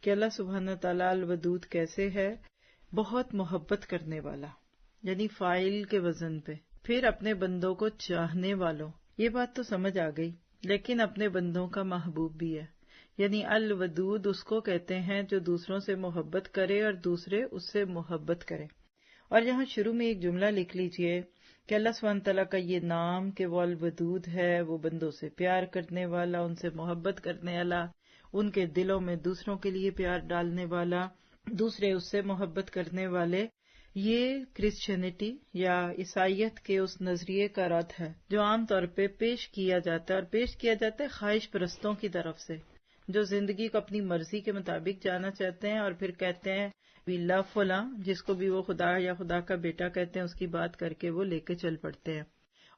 کہ اللہ سبحانہ تعالیٰ الودود کیسے ہے، بہت محبت کرنے والا، یعنی فاعل کے وزن پہ، پھر اپنے بندوں کو چاہنے والوں، یہ بات تو سمجھ آ گئی، لیکن اپنے بندوں کا محبوب بھی ہے، یعنی الودود اس کو کہتے ہیں جو دوسروں سے محبت کرے اور دوسرے اس سے محبت کرے۔ اور یہاں شروع میں ایک جملہ لکھ لیجئے کہ اللہ سبحانہ تعالیٰ کا یہ نام کہ وہ الودود ہے، وہ بندوں سے پیار کرنے والا، ان سے محبت کرنے والا، ان کے دلوں میں دوسروں کے لیے پیار ڈالنے والا، دوسرے اس سے محبت کرنے والے، یہ کرسچینٹی یا عیسائیت کے اس نظریے کا رد ہے جو عام طور پہ پیش کیا جاتا ہے، اور پیش کیا جاتا ہے خواہش پرستوں کی طرف سے، جو زندگی کو اپنی مرضی کے مطابق جانا چاہتے ہیں اور پھر کہتے ہیں وی لو فلاں، جس کو بھی وہ خدا یا خدا کا بیٹا کہتے ہیں، اس کی بات کر کے وہ لے کے چل پڑتے ہیں۔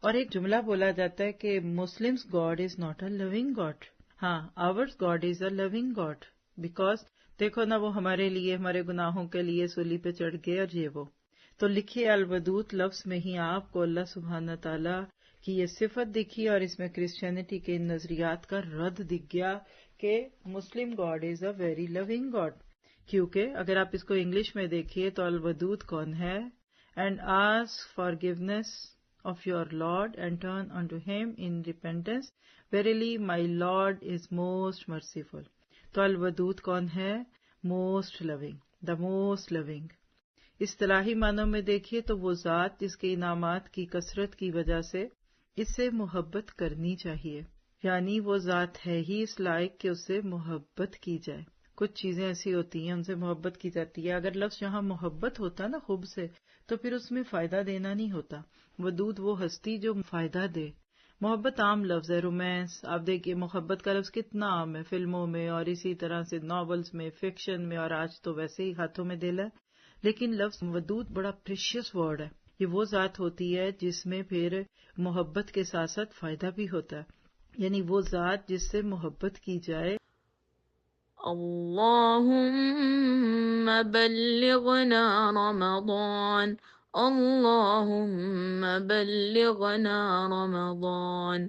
اور ایک جملہ بولا جاتا ہے کہ Muslim's god is not a loving god, ہاں ours god is a loving god, because دیکھو نا وہ ہمارے لیے، ہمارے گناہوں کے لیے سولی پہ چڑھ گئے، اور یہ وہ تو لکھیے الودود لفظ میں ہی آپ کو اللہ سبحانہ تعالیٰ کی یہ صفت دکھی، اور اس میں کرسچینٹی کے ان نظریات کا رد دکھ گیا کہ Muslim god is a very loving god, کیونکہ اگر آپ اس کو انگلش میں دیکھیے تو الودود کون ہے؟ And ask forgiveness of your lord and turn unto him in repentance, verily my Lord is most merciful۔ تو الودود کون ہے؟ موسٹ لونگ، دا موسٹ لونگ۔ اصطلاحی معنوں میں دیکھیے تو وہ ذات جس کے انعامات کی کثرت کی وجہ سے اس سے محبت کرنی چاہیے، یعنی وہ ذات ہے ہی اس لائق کہ اس سے محبت کی جائے۔ کچھ چیزیں ایسی ہوتی ہیں ان سے محبت کی جاتی ہے، اگر لفظ یہاں محبت ہوتا نا خوب سے تو پھر اس میں فائدہ دینا نہیں ہوتا، ودود وہ ہستی جو فائدہ دے۔ محبت عام لفظ ہے، رومانس، آپ دیکھیے محبت کا لفظ کتنا عام ہے فلموں میں، اور اسی طرح سے ناولز میں، فکشن میں، اور آج تو ویسے ہی ہاتھوں میں دل ہے، لیکن لفظ ودود بڑا پریشیس ورڈ ہے۔ یہ وہ ذات ہوتی ہے جس میں پھر محبت کے ساتھ ساتھ فائدہ بھی ہوتا ہے، یعنی وہ ذات جس سے محبت کی جائے۔ اللهم بلغنا رمضان، اللهم بلغنا رمضان۔